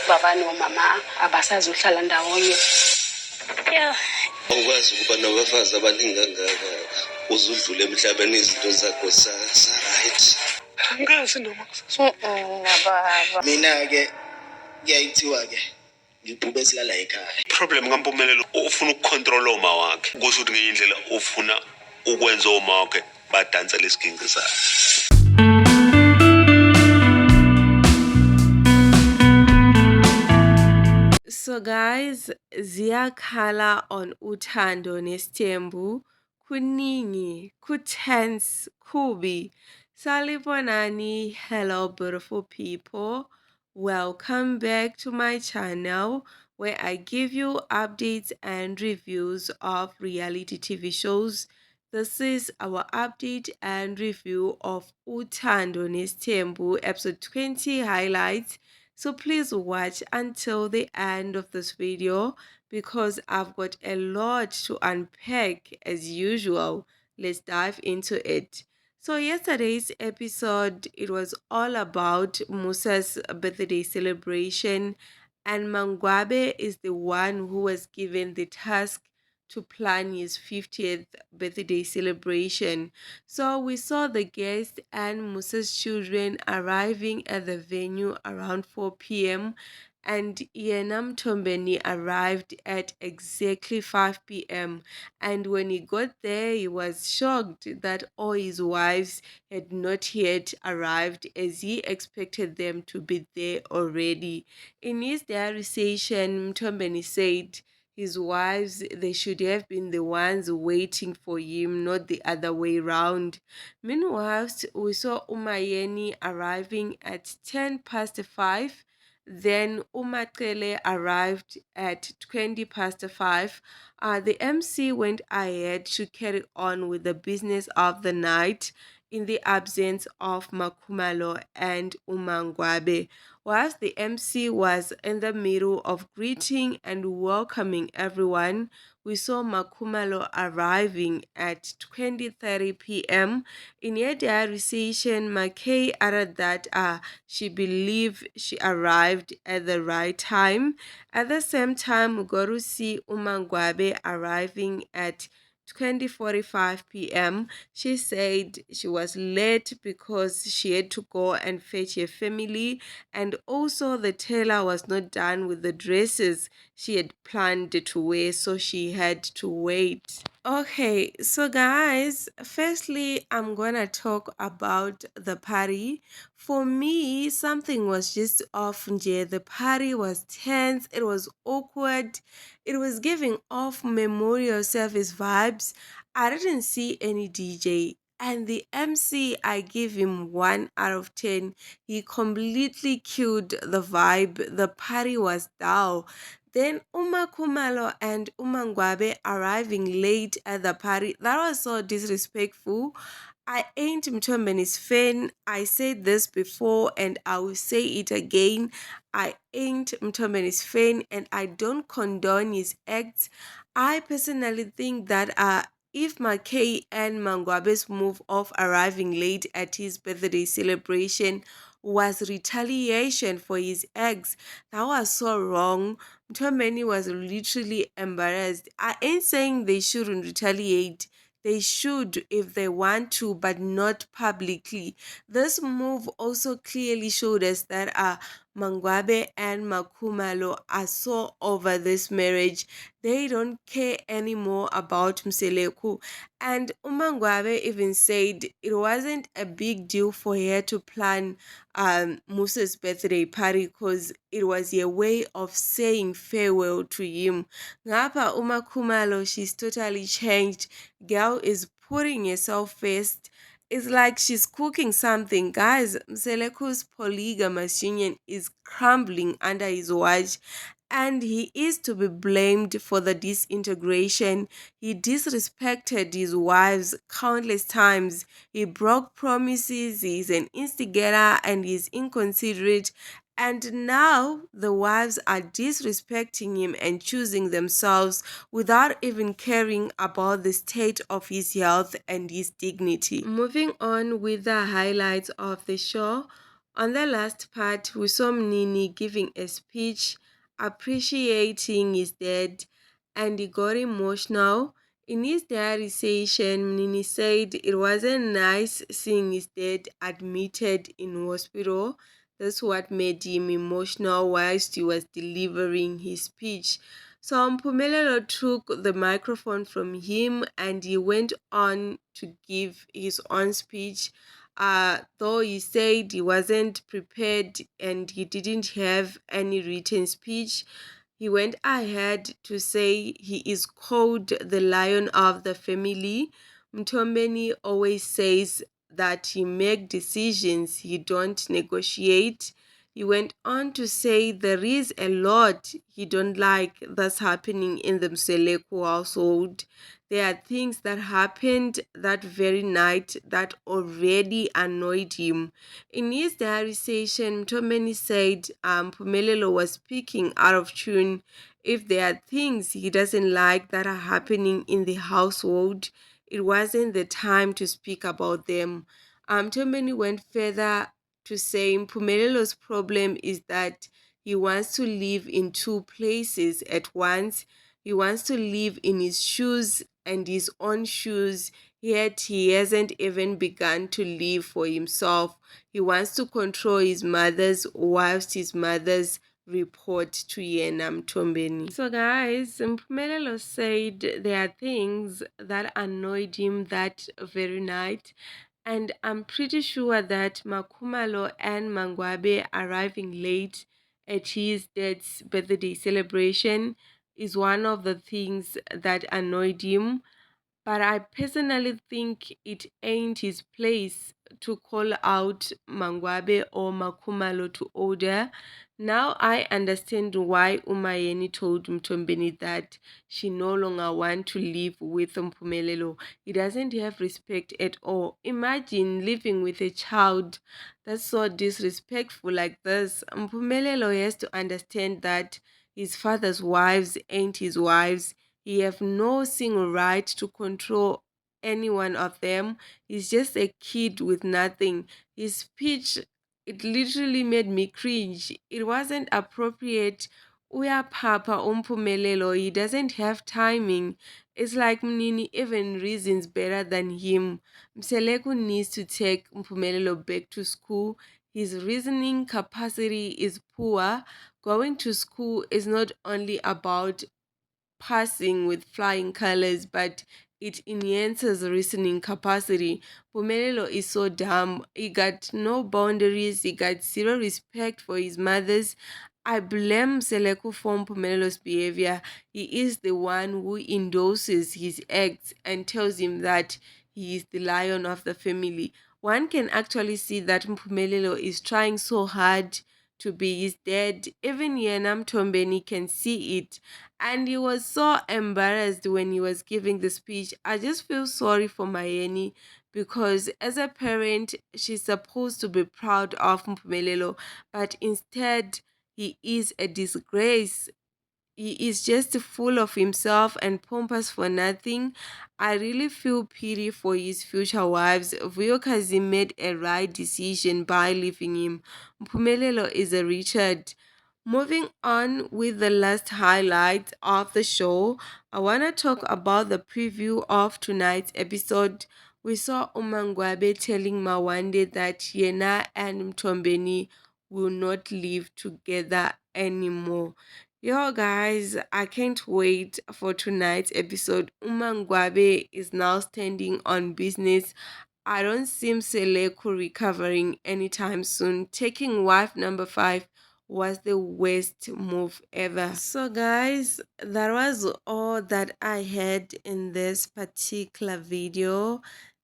baba nomama abasazohlala ndawonye. Yeah. Ukwazi ukuba nabafazi abaningi kangaka uzudlula emhlabeni izinto zakho right. Angazi noma baba. Mina ke kuyayithiwa ke ngibhube silala ekhaya. Problem ngampumelelo ufuna ukucontrol oma wakhe. Kusho ukuthi ngeindlela ufuna ukwenza oma wakhe badansa lesiginci sakhe. So guys, ziyakhala on uthando nesithembu, kuningi, kutense, kubi. Salibonani, hello beautiful people. Welcome back to my channel where I give you updates and reviews of reality TV shows. This is our update and review of Uthando nesithembu episode 20 highlights. So please watch until the end of this video because I've got a lot to unpack as usual. Let's dive into it. So yesterday's episode, it was all about Musa's birthday celebration, and Mangwabe is the one who was given the task to plan his 50th birthday celebration. So we saw the guests and Musa's children arriving at the venue around 4 p.m. and Yenam Tombeni arrived at exactly 5 p.m. And when he got there, he was shocked that all his wives had not yet arrived as he expected them to be there already. In his diary session, Mtombeni said his wives, they should have been the ones waiting for him, not the other way round. Meanwhile, we saw Umayeni arriving at 10 past 5. Then Umakele arrived at 20 past 5. The MC went ahead to carry on with the business of the night in the absence of Makumalo and Umangwabe. Whilst the MC was in the middle of greeting and welcoming everyone, we saw Makumalo arriving at 20:30 p.m. In her diary session, McKay added that she believed she arrived at the right time. At the same time, we got to see Umangwabe arriving at 20:45 p.m. She said she was late because she had to go and fetch her family, and also the tailor was not done with the dresses she had planned to wear, so she had to wait. Okay, so guys, firstly, I'm gonna talk about the party. For me, something was just off. The party was tense, it was awkward, it was giving off memorial service vibes. I didn't see any DJ. And the MC, I give him 1 out of 10. He completely killed the vibe. The party was dull. Then Kumalo and Umangwabe arriving late at the party. That was so disrespectful. I ain't Mtombeni's fan. I said this before and I will say it again. I ain't Mtombeni's fan and I don't condone his acts. I personally think that if McKay and Mangwabe's move of arriving late at his birthday celebration was retaliation for his ex, that was so wrong. Mtombeni was literally embarrassed. I ain't saying they shouldn't retaliate. They should if they want to, but not publicly. This move also clearly showed us that Mangwabe and Makumalo are so over this marriage. They don't care anymore about Mseleku. And Umangwabe even said it wasn't a big deal for her to plan Musa's birthday party because it was a way of saying farewell to him. Ngapha Umakumalo, she's totally changed. Girl is putting herself first. It's like she's cooking something. Guys, Mseleku's polygamous union is crumbling under his watch, and he is to be blamed for the disintegration. He disrespected his wives countless times. He broke promises, he's an instigator, and he's inconsiderate. And now the wives are disrespecting him and choosing themselves without even caring about the state of his health and his dignity. Moving on with the highlights of the show, On the last part, we saw Mnini giving a speech appreciating his dad, and he got emotional. In his diary session, Mnini said it wasn't nice seeing his dad admitted in hospital. That's what made him emotional whilst he was delivering his speech. So Mpumelelo took the microphone from him and he went on to give his own speech. Though he said he wasn't prepared and he didn't have any written speech, he went ahead to say he is called the lion of the family. Mtombeni always says that he make decisions, he don't negotiate. He went on to say there is a lot he don't like that's happening in the Mseleku household. There are things that happened that very night that already annoyed him. In his diary session, Mtomeni said Pumelelo was speaking out of tune. If there are things he doesn't like that are happening in the household, it wasn't the time to speak about them. Mtomeni went further to say Mpumelelo's problem is that he wants to live in two places at once. He wants to live in his shoes and his own shoes, yet he hasn't even begun to live for himself. He wants to control his mother's whilst his mother's report to Yena Mtombeni. So guys, Mpumelelo said there are things that annoyed him that very night, and I'm pretty sure that Makumalo and Mangwabe arriving late at his dad's birthday celebration is one of the things that annoyed him. But I personally think it ain't his place to call out Mangwabe or Makumalo to order. Now I understand why Umayeni told Mtombeni that she no longer want to live with Mpumelelo. He doesn't have respect at all. Imagine living with a child that's so disrespectful like this. Mpumelelo has to understand that his father's wives ain't his wives. He have no single right to control any one of them. He's just a kid with nothing. His speech, it literally made me cringe. It wasn't appropriate. Uya Papa Umpumelelo, he doesn't have timing. It's like Mnini even reasons better than him. Mseleku needs to take Umpumelelo back to school. His reasoning capacity is poor. Going to school is not only about passing with flying colors, but it enhances reasoning capacity. Pumelelo is so dumb. He got no boundaries. He got zero respect for his mothers. I blame Seleku for Pumelo's behavior. He is the one who endorses his acts and tells him that he is the lion of the family. One can actually see that Mpumelelo is trying so hard to be his dad. Even Yenam Tombeni can see it, and he was so embarrassed when he was giving the speech. I just feel sorry for Mayeni because as a parent, she's supposed to be proud of Mpumelelo, but instead, he is a disgrace. He is just full of himself and pompous for nothing. I really feel pity for his future wives. Vuyokazi made a right decision by leaving him. Mpumelelo is a Richard. Moving on with the last highlight of the show, I want to talk about the preview of tonight's episode. We saw Umangwabe telling Mawande that Yena and Mtombeni will not live together anymore. Yo, guys, I can't wait for tonight's episode. Umangwabe is now standing on business. I don't see Mseleku recovering anytime soon. Taking wife number 5 was the worst move ever. So, guys, that was all that I had in this particular video.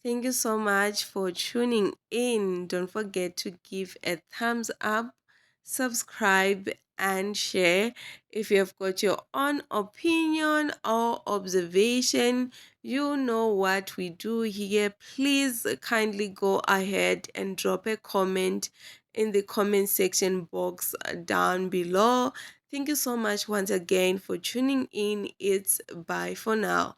Thank you so much for tuning in. Don't forget to give a thumbs up, subscribe, and share. If you have got your own opinion or observation, you know what we do here. Please kindly go ahead and drop a comment in the comment section box down below. Thank you so much once again for tuning in. It's bye for now.